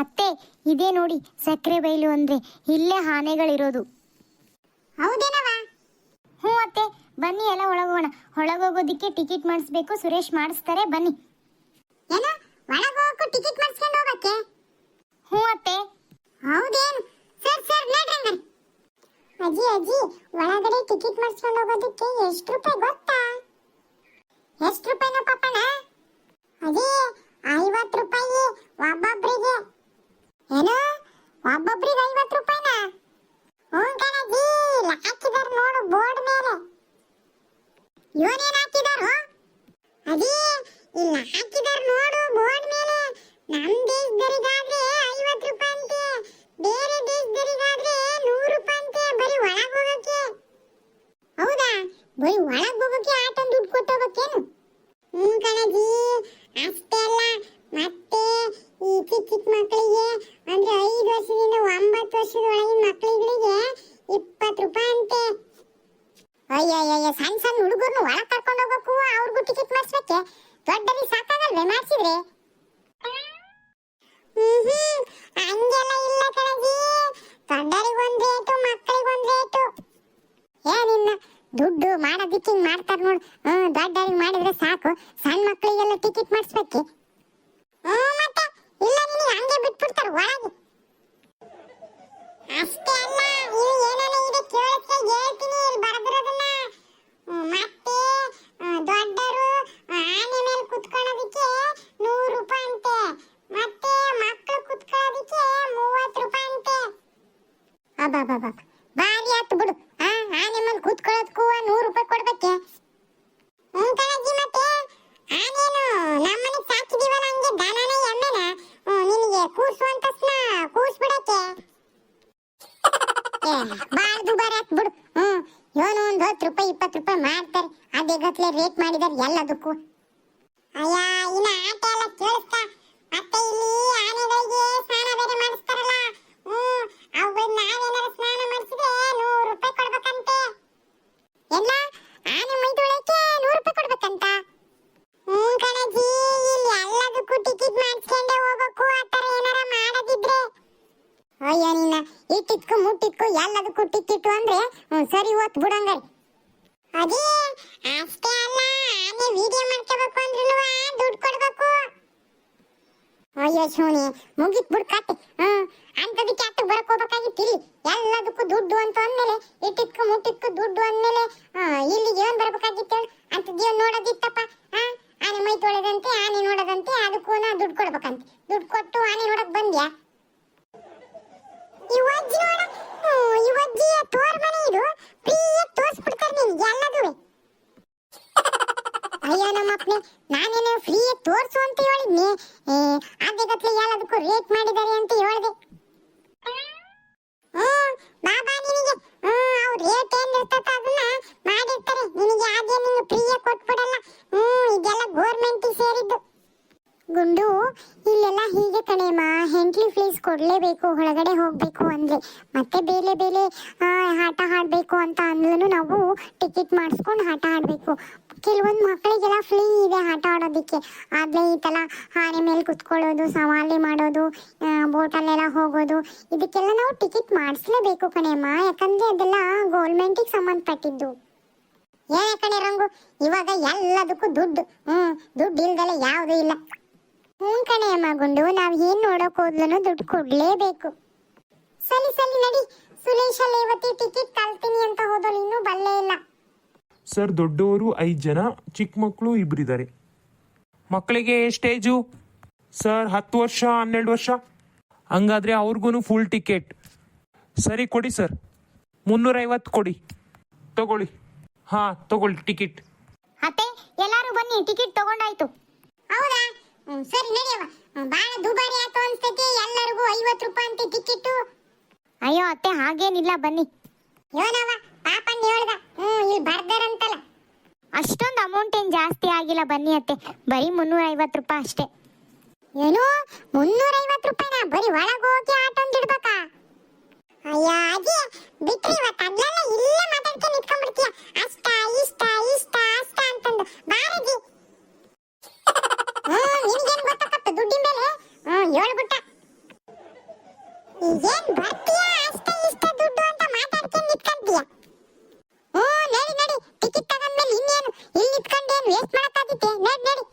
ಅತ್ತೆ, ಇದೇ ನೋಡಿ ಸಕ್ಕರೆ ಬೈಲು ಅಂದ್ರೆ ಇಲ್ಲೇ ಆನೆಗಳಿರೋದು. ಹೌದೇನವ? ಹ್ಞೂ ಅತ್ತೆ, ಬನ್ನಿ ಎಲ್ಲ ಒಳಗೋಣ. ಒಳಗೋಗೋದಿಕ್ಕೆ ಟಿಕೆಟ್ ಮಾಡಿಸ್ಬೇಕು, ಸುರೇಶ್ ಮಾಡಿಸ್ತಾರೆ, ಬನ್ನಿ. ಏನು, ಒಳಗೋಗಕ್ಕೂ ಟಿಕೆಟ್ ಮಾಡಿಸ್ಕೊಂಡು ಹೋಗಕ್ಕೆ? ಹ್ಞೂ ಅತ್ತೆ. ಹೌದೇನು? ಸರ್ ಸರ್ ನಡ್ರಂಗ. ಅಜ್ಜಿ ಅಜ್ಜಿ, ಒಳಗಡೆ ಟಿಕೆಟ್ ಮಾಡಿಸ್ಕೊಂಡು ಹೋಗೋದಕ್ಕೆ ಎಷ್ಟು ರೂಪಾಯಿ ಗೊತ್ತಾ? ಎಷ್ಟು ರೂಪಾಯಿನ ಪಾಪಣ್ಣ? ಅಜ್ಜಿ, 50 ರೂಪಾಯಿ ಒಬ್ಬೊಬ್ರಿಗೆ. ಏನು, ಒಬ್ಬೊಬ್ರಿಗೆ 50 ರೂಪಾಯಿನ? ಹ್ಞೂ ಕಣಜ್ಜಿ, ಹಾಕಿದಾರ ನೋಡು ಬೋರ್ಡ್ ಮೇಲೆ. ಇವನೇನು ಹಾಕಿದಾರೋ ಅಜ್ಜಿ? ಇಲ್ಲ ಹಾಕಿದಾರ ನೋಡು ಬೋರ್ಡ್ ಮೇಲೆ. ನಮ್ಮ ದೇಶದವರಿಗಾದ್ರೆ 50 ರೂಪಾಯಿ ಅಂತೆ, ಬೇರೆ ದೇಶದವರಿಗಾದ್ರೆ 100 ರೂಪಾಯಿ ಅಂತೆ ಬರೀ ಒಳಗೆ ಹೋಗಕ್ಕೆ. ಹೌದಾ? ಬರೀ ಒಳಗೆ ಹೋಗಕ್ಕೆ ಆಟ ದುಡ್ಡು ಕೊಟ್ಟೋಗಕ್ಕೇನು? ಹ್ಞೂ ಕಣಜ್ಜಿ, ಅಷ್ಟೇ ಅಲ್ಲ, ಮತ್ತೆ ಈ ಚಿಕ್ಕ ಚಿಕ್ಕ ಮಕ್ಕಳಿಗೆ ಅಂದ್ರೆ 5 ವರ್ಷದಿಂದ 9 ವರ್ಷದ ಒಳಗಿನ ಮಕ್ಕಳಿಗೆ 20 ರೂಪಾಯಿ ಅಂತೆ. ಅಯ್ಯಯ್ಯ, ಸಣ್ಣ ಸಣ್ಣ ಹುಡುಗರನ್ನು ಒಳಗೆ ಕರ್ಕೊಂಡು ಹೋಗಕ್ಕೂ ಅವ್ರಿಗೂ ಟಿಕೆಟ್ ಮಾಡಿಸ್ಬೇಕೆ? ದೊಡ್ಡರಿಗೆ ಸಾಕಾಗಲ್ವೇ ಮಾಡಿಸಿದ್ರೆ? ಹಂಗೆಲ್ಲ ಇಲ್ಲ ಕಣಜಿ, ದೊಡ್ಡರಿಗೊಂದು ರೇಟು ಮಕ್ಕಳಿಗೊಂದು ರೇಟು. ಏನಿನ್ನ ದುಡ್ಡು ಮಾಡೋದಿಕ್ಕೆ ಹಿಂಗೆ ಮಾಡ್ತಾರೆ ನೋಡು. ದೊಡ್ಡರಿಗೆ ಮಾಡಿದ್ರೆ ಸಾಕು, ಸಣ್ಣ ಮಕ್ಕಳಿಗೆಲ್ಲ ಟಿಕೆಟ್ ಮಾಡಿಸ್ಬೇಕು. ಮತ್ತೆ ಇಲ್ಲ, ನಿನಗೆ ಹಂಗೆ ಬಿಟ್ಬಿಡ್ತಾರೆ ಒಳಗೆ. ಅಷ್ಟೇ ಅಲ್ಲ, ಇವು ಏನೇನೋ ಇದೆ ಕೇಳಕ್ಕೆ ಹೇಳ್ತೀನಿ, ಇಲ್ಲಿ ಬರೆದಿರೋದನ್ನ. ಮತ್ತೆ ದೊಡ್ಡರು ಆನೆ ಮೇಲೆ ಕುತ್ಕೊಳ್ಳೋದಕ್ಕೆ 100 ರೂಪಾಯಿ ಅಂತೆ, ಮತ್ತೆ ಮಕ್ಕಳು ಕುತ್ಕೊಳ್ಳೋದಕ್ಕೆ 30 ರೂಪಾಯಿ ಅಂತೆ. ಅಬ್ಬಬ್ಬಬ್ಬ, ಭಾರಿ ಆತು ಬಿಡು. ಆನೆ ಮೇಲೆ ಕುತ್ಕೊಳ್ಳೋದಕ್ಕೂ 100 ರೂಪಾಯಿ ಕೊಡ್ಬೇಕೆ? ಹ್ಞೂ ಕಣಜ್ಜಿ, ಮತ್ತೆ ಆನೇನು ನಮ್ಮನೆಗೆ ಸಾಕಿದೀವಲ್ಲ, ಹಂಗೆ ದನನ ಎಮ್ಮೆನ ನಿನಗೆ ಕೂರ್ಸುವಂತ ಕೂರ್ಸ್ಬಿಡಕ್ಕೆ? ಭಾಳ ದುಬಾರಿ ಆತ್ ಬಿಡು. ಇವನು ಒಂದು 10 ರೂಪಾಯಿ 20 ರೂಪಾಯಿ ಮಾಡ್ತಾರೆ, ಅದೇ ಗತ್ಲೆ ರೇಟ್ ಮಾಡಿದಾರೆ ಎಲ್ಲದಕ್ಕೂ. ಅಯ್ಯ, ಇನ್ನ ಆಟ ಎಲ್ಲ ಕೇಳಿಸ್ತಾ. ಮತ್ತೆ ಇಲ್ಲಿ ಆನೆಗಳಿಗೆ ಸ್ನಾನ ಬೇರೆ ಮಾಡಿಸ್ತಾರಲ್ಲ, ಅವುಗಳು ನಾವೇನಾರ ಸ್ನಾನ ಮಾಡಿಸಿದ್ರೆ 100 ರೂಪಾಯಿ ಕೊಡ್ಬೇಕಂತೆ. ಎಲ್ಲ ಆನೆ ಮೈ ತೊಳೆಯಕ್ಕೆ 100 ರೂಪಾಯಿ ಕೊಡ್ಬೇಕಂತ? ಹ್ಞೂ ಕಣಜ್ಜಿ, ಇಲ್ಲಿ ಎಲ್ಲದಕ್ಕೂ ಟಿಕೆಟ್ ಮಾಡಿಸ್ಕೊಂಡೇ ಹೋಗ್ಬೇಕು. ಆ ಥರ ಏನಾರ ಮಾಡೋದಿದ್ರೆ. ಅಯ್ಯೋ, ನಿನ್ನ ಇಟ್ಟಿಟ್ಕು ಮುಟ್ಟಿಟ್ಕು ಎಲ್ಲದಕ್ಕೂ ಟಿಕೆಟ್ ಅಂದ್ರೆ ಸರಿ ಓತ್ ಬಿಡಂಗಾರಿ. ಅದೇ ಅಷ್ಟೇ ಅಲ್ಲ, ಆನೆ ವಿಡಿಯೋ ಮಾಡ್ಕೋಬೇಕು ಅಂದ್ರೂ ದುಡ್ಡು ಕೊಡ್ಬೇಕು. ಅಯ್ಯೋ ಶಿವನಿ, ಮುಗಿತ್ ಬಿಡ್ ಕತೆ. ಅಂತದಕ್ಕೆ ಅಟ್ಟು ಬರಕ್ ಹೋಗ್ಬೇಕಾಗಿತ್ತಿಲ್ಲಿ. ಎಲ್ಲದಕ್ಕೂ ದುಡ್ಡು ಅಂತ ಅಂದ್ಮೇಲೆ, ಇಟ್ಟಿಟ್ಕು ಮುಟ್ಟಿಟ್ಕು ದುಡ್ಡು ಅಂದ್ಮೇಲೆ ಇಲ್ಲಿಗೆ ಏನ್ ಬರ್ಬೇಕಾಗಿತ್ತು? ಅಂತದ್ ಏನ್ ನೋಡೋದಿತ್ತಪ್ಪ? ಆನೆ ಮೈ ತೊಳೆದಂತೆ, ಆನೆ ನೋಡೋದಂತೆ, ಅದಕ್ಕೂ ದುಡ್ಡು ಕೊಡ್ಬೇಕಂತೆ. ದುಡ್ಡು ಕೊಟ್ಟು ಆನೆ ನೋಡಕ್ ಬಂದ್ಯಾ? ಇವಜ್ಜಿ ನೋಡ, ಇವಜ್ಜಿಯ ತೋರ್ ಮನೆ ಇದು. ಫ್ರೀಯಾಗಿ ತೋರ್ಸ್ಬಿಡ್ತಾರೆ ನಿನ್ಗೆ ಎಲ್ಲದೂ. ಅಯ್ಯೋ ನಮ್ಮಪ್ಪನೇ, ನಾನೇನು ಫ್ರೀಯಾಗಿ ತೋರ್ಸು ಅಂತ ಹೇಳಿದ್ನಿ. ಅದೇ ಗತ್ಲೆ ಎಲ್ಲದಕ್ಕೂ ರೇಟ್ ಮಾಡಿದ್ದಾರೆ ಅಂತ ಹೇಳಿದೆ. ಬಾಬಾ ನಿನಗೆ ಅವ್ರು ರೇಟ್ ಏನ್ ಇರ್ತದ ಅದನ್ನ ಮಾಡಿರ್ತಾರೆ. ನಿನಗೆ ಅದೇ ನಿಂಗೆ ಫ್ರೀಯಾಗಿ ಕೊಟ್ಬಿಡಲ್ಲ. ಇದೆಲ್ಲ ಗೋರ್ಮೆಂಟಿಗೆ ಸೇರಿದ್ದು. ಗುಂಡು, ಇಲ್ಲೆಲ್ಲ ಹೀಗೆ ಕಣೇಮ್ಮ, ಎಂಟ್ರಿ ಫೀಸ್ ಕೊಡಲೇಬೇಕು ಒಳಗಡೆ ಹೋಗಬೇಕು ಅಂದರೆ. ಮತ್ತೆ ಬೇರೆ ಬೇರೆ ಆಟ ಆಡಬೇಕು ಅಂತ ಅಂದ್ರೂ ನಾವು ಟಿಕೆಟ್ ಮಾಡಿಸ್ಕೊಂಡು ಆಟ ಆಡಬೇಕು. ಕೆಲವೊಂದು ಮಕ್ಕಳಿಗೆಲ್ಲ ಫ್ರೀ ಇದೆ ಆಟ ಆಡೋದಕ್ಕೆ. ಆದರೆ ಈ ಥರ ಆನೆ ಮೇಲೆ ಕುತ್ಕೊಳ್ಳೋದು, ಸವಾರಿ ಮಾಡೋದು, ಬೋಟಲ್ಲೆಲ್ಲ ಹೋಗೋದು, ಇದಕ್ಕೆಲ್ಲ ನಾವು ಟಿಕೆಟ್ ಮಾಡಿಸ್ಲೇಬೇಕು ಕಣೇಮ್ಮ. ಯಾಕಂದರೆ ಅದೆಲ್ಲ ಗೌರ್ಮೆಂಟಿಗೆ ಸಂಬಂಧಪಟ್ಟಿದ್ದು. ಏನೇ ಕಣೆ ರಂಗು, ಇವಾಗ ಎಲ್ಲದಕ್ಕೂ ದುಡ್ಡು. ದುಡ್ಡು ಇಲ್ದಲೆ ಯಾವುದೂ ಇಲ್ಲ. ಹ್ಞೂ ಕಣೆ ಅಮ್ಮ ಗುಂಡು, ನಾವು ಏನು ನೋಡೋಕೆ ಹೋದ್ಲೂ ದುಡ್ಡು ಕೊಡಲೇಬೇಕು. ಸರಿ ಸರಿ ನಡಿ. ಸುಲೇಶ ಲೇವತಿ ಟಿಕೆಟ್ ಕಳ್ತೀನಿ ಅಂತ ಹೋದಳು, ಇನ್ನೂ ಬಲ್ಲೇ ಇಲ್ಲ. ಸರ್, ದೊಡ್ಡವರು 5 ಜನ, ಚಿಕ್ಕ ಮಕ್ಕಳು 2 ಇದ್ದಾರೆ. ಮಕ್ಕಳಿಗೆ ಸ್ಟೇಜು ಸರ್ 10 ವರ್ಷ 12 ವರ್ಷ. ಹಂಗಾದ್ರೆ ಅವ್ರಿಗೂ ಫುಲ್ ಟಿಕೆಟ್. ಸರಿ ಕೊಡಿ ಸರ್, 350 ಕೊಡಿ. ತಗೊಳ್ಳಿ. ಹಾಂ ತಗೊಳ್ಳಿ ಟಿಕೆಟ್. ಅತ್ತೆ, ಎಲ್ಲರೂ ಬನ್ನಿ, ಟಿಕೆಟ್ ತಗೊಂಡಾಯ್ತು. ಹೌದಾ? ಸರಿ ನಡಿಯವ. ಭಾಳ ದುಬಾರಿ ಆಯ್ತು ಅನ್ಸ್ತೈತಿ. ಎಲ್ಲರಿಗೂ 50 ರೂಪಾಯಿ ಅಂತ ಟಿಕೆಟ್. ಅಯ್ಯೋ ಅತ್ತೆ, ಹಾಗೇನಿಲ್ಲ, ಬನ್ನಿ. ಯೋನವ ಪಾಪನ್ ಹೇಳ್ದ, ಇಲ್ಲಿ ಬರ್ದಾರಂತಲ್ಲ. ಅಷ್ಟೊಂದು ಅಮೌಂಟ್ ಏನು ಜಾಸ್ತಿ ಆಗಿಲ್ಲ, ಬನ್ನಿ ಅತ್ತೆ. ಬರೀ 350 ರೂಪಾಯಿ ಅಷ್ಟೇ. ಏನು 350 ರೂಪಾಯಿನ? ಬರೀ ಒಳಗೆ ಹೋಗಿ ಆಟ ಒಂದಿಡ್ಬೇಕಾ? ಅಯ್ಯ ಅಜ್ಜಿ, ಬಿಟ್ರಿ ಇವತ್ತು ಅದ್ಲೆಲ್ಲ ಇಲ್ಲೇ ಮಾತಾಡ್ಕೊಂಡು ನಿಂತ್ಕೊಂಡ್ಬಿಡ್ತೀಯ. ಅಷ್ಟ ಇಷ್ಟ ಇಷ್ಟ ಅಷ್ಟ ಅಂತಂದು ಬಾರಜ್ಜಿ. ನಿನ್ಗೇನು ಗೊತ್ತಾಗತ್ತ ದುಡ್ಡಿನ ಬೆಲೆ? ಹೇಳ್ಬಿಟ್ಟ. ಏನ್ ಬರ್ತೀಯಾ ಅಷ್ಟೇ ಇಷ್ಟ ದುಡ್ಡು ಅಂತ ಮಾತಾಡ್ಕೊಂಡು ನಿಂತ್ಕೊಂತೀಯ. ನಡಿ ನಡಿ, ಟಿಕೆಟ್ ತಗೊಂಡ್ಮೇಲೆ ಇನ್ನೇನು ಇಲ್ಲಿ ನಿಂತ್ಕೊಂಡೇನು ವೇಸ್ಟ್ ಮಾಡಕ್ಕಾಗಿತ್ತೆ. ನಡಿ.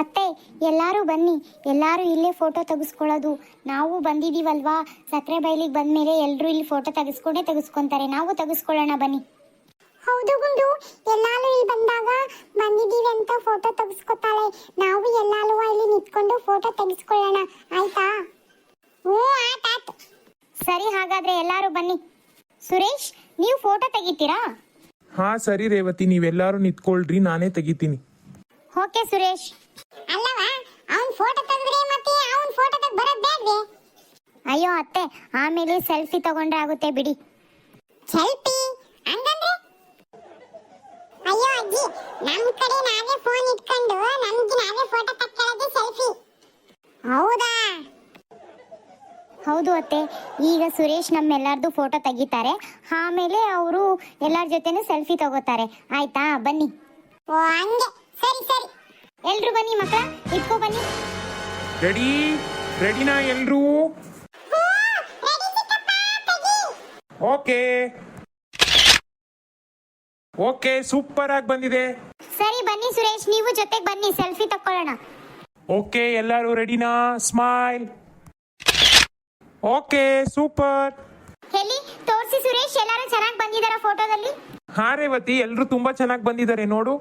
ಅತ್ತೆ ಎಲ್ಲರೂ ಬನ್ನಿ, ಎಲ್ಲರೂ ಇಲ್ಲೇ ಫೋಟೋ ತೆಗೆಸ್ಕೊಳ್ಳೋದು. ನಾವು ಬಂದಿದ್ದೀವಲ್ವಾ, ಸಕ್ಕರೆ ಬೈಲಿಗೆ ಬಂದಮೇಲೆ ಎಲ್ಲರೂ ಇಲ್ಲಿ ಫೋಟೋ ತೆಗೆಸ್ಕೊಂತಾರೆ. ನಾವು ತೆಗೆಸ್ಕೊಳ್ಳೋಣ ಬನ್ನಿ. ಹೌದು ಗುಂಡು, ಎಲ್ಲಾರು ಇಲ್ಲಿ ಬಂದಾಗ ಬಂದಿದ್ದೀವಿ ಅಂತ ಫೋಟೋ ತೆಗೆಸ್ಕೊತಾಳೆ. ನಾವು ಎಲ್ಲಾರು ಇಲ್ಲಿ ನಿಂತ್ಕೊಂಡು ಫೋಟೋ ತೆಗೆಸ್ಕೊಳ್ಳೋಣ, ಆಯ್ತಾ? ಆಯ್ತು. ಸರಿ, ಹಾಗಾದ್ರೆ ಎಲ್ಲರೂ ಬನ್ನಿ. ಸುರೇಶ್, ನೀವು ಫೋಟೋ ತೆಗಿತೀರಾ? ಹಾ ಸರಿ ರೇವತಿ, ನೀವೆಲ್ಲರೂ ನಿಂತ್ಕೊಳ್ರಿ, ನಾನೇ ತೆಗಿತೀನಿ. ಓಕೆ ಸುರೇಶ್. ಅಲ್ಲವಾ, ಅವನ್ ಫೋಟೋ ತೆಗೆದ್ರೆ ಮತ್ತೆ ಅವನ್ ಫೋಟೋ ತೆಗ್ ಬರೋದ್ ಬೇಡ್ವೆ? ಅಯ್ಯೋ ಅತ್ತೆ, ಆಮೇಲೆ ಸೆಲ್ಫಿ ತಗೊಂಡ್ರೆ ಆಗುತ್ತೆ ಬಿಡಿ. ಸೆಲ್ಫಿ ಹಂಗಂದ್ರೆ? ಅಯ್ಯೋ ಅಜ್ಜಿ, ನಮ್ ಕಡೆ ನಾವೇ ಫೋನ್ ಇಟ್ಕೊಂಡು ನಮ್ಗೆ ನಾವೇ ಫೋಟೋ ತಕ್ಕೊಳ್ಳೋದು ಸೆಲ್ಫಿ. ಹೌದಾ? ಹೌದು ಅತ್ತೆ, ಈಗ ಸುರೇಶ್ ನಮ್ಮೆಲ್ಲರದು ಫೋಟೋ ತೆಗಿತಾರೆ, ಆಮೇಲೆ ಅವರು ಎಲ್ಲರ ಜೊತೆನೂ ಸೆಲ್ಫಿ ತಗೋತಾರೆ, ಆಯ್ತಾ? ಬನ್ನಿ. ಓ ಹಂಗೆ, ಸರಿ. ಎಲ್ರು ಬನ್ನಿ ಮಕ್ಕಳ, ಇಟ್ಕೋ ಬನ್ನಿ. ರೆಡಿನಾ ಎಲ್ರೂ? ಓಕೆ ಸೂಪರ್ ಆಗಿ ಬಂದಿದೆ. ಸರಿ ಬನ್ನಿ ಸುರೇಶ್, ನೀವು ಜೊತೆಗೆ ಬನ್ನಿ, ಸೆಲ್ಫಿ ತಕ್ಕೊಳ್ಳೋಣ. ಓಕೆ ಎಲ್ಲರೂ ರೆಡಿನಾ? ಸ್ಮೈಲ್. Okay super. ಎಲ್ಲಿ ತೋರಿಸಿ ಸುರೇಶ್, ಎಲ್ಲರೂ ಚೆನ್ನಾಗಿ ಬಂದಿದಾರ ಫೋಟೋದಲ್ಲಿ? ಹಾ ರೇವತಿ, ಎಲ್ಲರೂ ತುಂಬಾ ಚೆನ್ನಾಗಿ ಬಂದಿದ್ದಾರೆ ನೋಡು.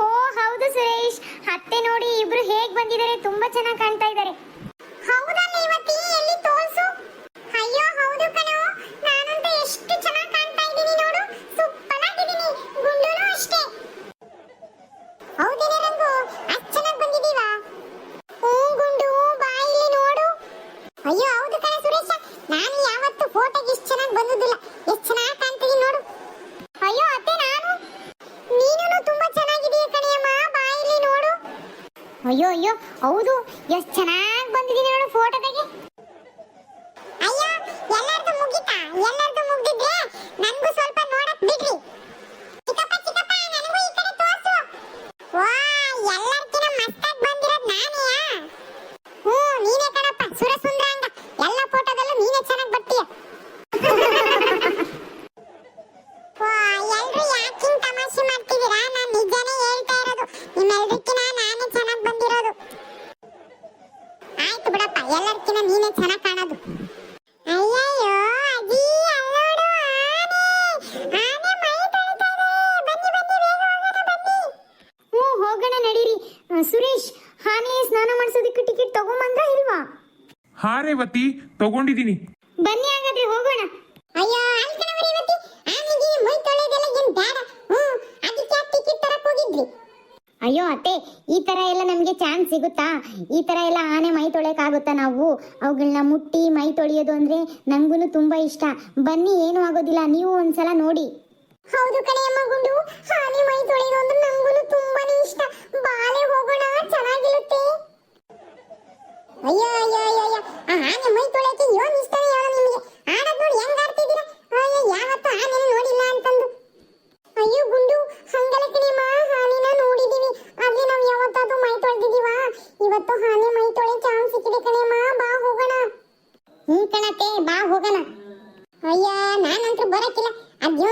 ಓ ಹೌದು ಸುರೇಶ್, ಅತ್ತೆ ನೋಡಿ ಇಬ್ರು ಹೇಗ್ ಬಂದಿದ್ದಾರೆ, ತುಂಬಾ ಚೆನ್ನಾಗಿ ಕಾಣ್ತಾ ಇದ್ದಾರೆ. ಹೌದಲ್ಲ ಇವತ್ತಿ, ಎಲ್ಲಿ ತೋರ್ಸು. ಅಯ್ಯೋ ಹೌದು ಕಣೋ, ನಾನಂತೂ ಎಷ್ಟು ಚೆನ್ನಾಗಿ ಕಾಣ್ತಾ ಇದ್ದೀನಿ ನೋಡು, ಸೂಪರ್ ಆಗಿದ್ದೀನಿ. ಗುಂಡುನು ಅಷ್ಟೇ. ಹೌದೇನೆ ರಂಗು, ಅಷ್ಟು ಚೆನ್ನಾಗಿ ಬಂದಿದೀವಾ? ಗುಂಡು ಬಾ ಇಲ್ಲಿ ನೋಡು. ಅಯ್ಯೋ ಹೌದು ಕಣ ಸುರೇಶ, ನಾನು ಯಾವತ್ತೂ ಫೋಟೋಗೆ ಇಷ್ಟು ಚೆನ್ನಾಗಿ ಬಂದಿದ್ದಿಲ್ಲ, ಎಷ್ಟು ಚೆನ್ನಾಗಿ ಕಾಣ್ತೀನಿ ನೋಡು. ಅಯ್ಯೋ ಅತ್ತೆ, ನೀನು ತುಂಬಾ ಚೆನ್ನಾಗಿದೀಯ ಕಣೆಯಮ್ಮ, ಬಾ ಇಲ್ಲಿ ನೋಡು. ಅಯ್ಯೋ ಹೌದು, ಎಷ್ಟು ಚೆನ್ನಾಗಿ ಬಂದಿದ್ದೀನಿ ನೋಡು ಫೋಟೋದಾಗೆ. ಅಯ್ಯೋ ಎಲ್ಲರದು ಮುಗಿತಾ? ಎಲ್ಲರದು ಮುಗಿದಿದ್ರೆ ನನಗೂ ಸ್ವಲ್ಪ ನೋಡಕ್ ಬಿಡ್ರಿ. ಚಿಕ್ಕಪ್ಪ ನನಗೂ ಈ ಕಡೆ ತೋರ್ಸು. ವಾ, ಎಲ್ಲರ್ಕಿನ ಮಸ್ತಾಗಿ ಬಂದಿರೋದು ನಾನೇಯಾ? ನೀನೇ ಕಣಪ್ಪ, ಸುರಸುಂದರಾಂಗ. ಎಲ್ಲ ಫೋಟೋದಲ್ಲೂ ನೀನೇ ಚೆನ್ನಾಗಿ ಬರ್ತೀಯ. ವಾ, ಎಲ್ರು ಯಾಕಿಂಗ್ ತಮಾಷೆ ಮಾಡ್ತಿದ್ದೀರಾ? ನಾನು ನಿಜಾನೇ ಹೇಳ್ತಾ ಇರೋದು, ನಿಮ್ಮೆಲ್ಲರಿಕಿನ ನಾನೇ ಚೆನ್ನಾಗಿ ಬಂದಿರೋದು. ಆಯ್ತು ಬಿಡಪ್ಪ, ಎಲ್ಲರ್ಕಿನ ನೀನೇ ಚೆನ್ನಾಗಿ ಕಾಣೋದು. ಅಯ್ಯಯ್ಯೋ ಅಜ್ಜಿ, ಅಲ್ಲೋಡು ಆನೆ ಮೈ ತೊಳಿತಾ ಇದೆ. ಬನ್ನಿ ಬೇಗ ಹೋಗೋಣ ಬನ್ನಿ. ಹೋಗೋಣ ನಡೀರಿ. ಸುರೇಶ್, ಆನೆ ಸ್ನಾನ ಮಾಡಿಸೋದಕ್ಕೆ ಟಿಕೆಟ್ ತಗೊಂಬಂದ್ರ ಇಲ್ವಾ? ಹಾ ರೇವತಿ, ತಗೊಂಡಿದ್ದೀನಿ. ಬನ್ನಿ ಹಾಗಾದ್ರೆ ಹೋಗೋಣ. ಅಯ್ಯೋ ಅಲ್ಕಣವರಿ ಇವತ್ತಿ, ಆನೆಗೆ ಮೈ ತೊಳೆಯೋದೆಲ್ಲ ಏನ್ ಬೇಡ. ಅದಕ್ಕೆ ಟಿಕೆಟ್ ತರಕ್ ಹೋಗಿದ್ವಿ. ಅಯ್ಯೋ ಅತ್ತೆ, ಈ ತರ ಎಲ್ಲ ನಮ್ಗೆ ಚಾನ್ಸ್ ಸಿಗುತ್ತಾ? ಈ ತರ ಎಲ್ಲ ಆನೆ ಮೈ ತೊಳೆಯಕ್ಕಾಗುತ್ತಾ? ನಾವು ಅವುಗಳನ್ನ ಮುಟ್ಟಿ ಮೈ ತೊಳೆಯೋದು ಅಂದ್ರೆ ನಂಗೂ ತುಂಬಾ ಇಷ್ಟ. ಬನ್ನಿ, ಏನೂ ಆಗೋದಿಲ್ಲ, ನೀವು ಒಂದ್ಸಲ ನೋಡಿ. ಹೌದು ಕಣೆಯಮ್ಮ ಗುಂಡು, ಆನೆ ಮೈ ತೊಳೆಯೋದು ಅಂದ್ರೆ ನಂಗೂ ತುಂಬಾನೇ ಇಷ್ಟ. ಬಾಲೆ ಹೋಗೋಣ, ಚೆನ್ನಾಗಿರುತ್ತೆ. ಅಯ್ಯೋ ಆ ಆನೆ ಮೈ ತೊಳೆಯಕ್ಕೆ ಏನ್ ಇಷ್ಟನೇ ಹೇಳೋ ನಿಮಗೆ? ಆಡೋದ್ ನೋಡಿ ಹೆಂಗ್ ಆಡ್ತಿದ್ದೀರಾ? ಅಯ್ಯೋ, ಯಾವತ್ತೂ ಆನೆ ನೋಡಿಲ್ಲ ಅಂತಂದು. ಅಯ್ಯೋ ಗುಂಡು, ಹಂಗಲ್ಲ ಕಣೆಯಮ್ಮ, ಆನೆನ ನೋಡಿದೀವಿ, ಆದ್ರೆ ನಾವ್ ಯಾವತ್ತಾದ್ರೂ ಮೈ ತೊಳೆದಿದೀವಾ? ಇವತ್ತು ಆನೆ ಮೈ ತೊಳೆ ಚಾನ್ಸ್ ಸಿಕ್ಕಿದೆ ಕಣೆಯಮ್ಮ, ಬಾ ಹೋಗೋಣ. ಕಣತ್ತೆ, ಬಾ ಹೋಗೋಣ. ಅಯ್ಯ ನಾನಂತೂ ಬರಕ್ಕಿಲ್ಲ. ಅದ್ಯೋ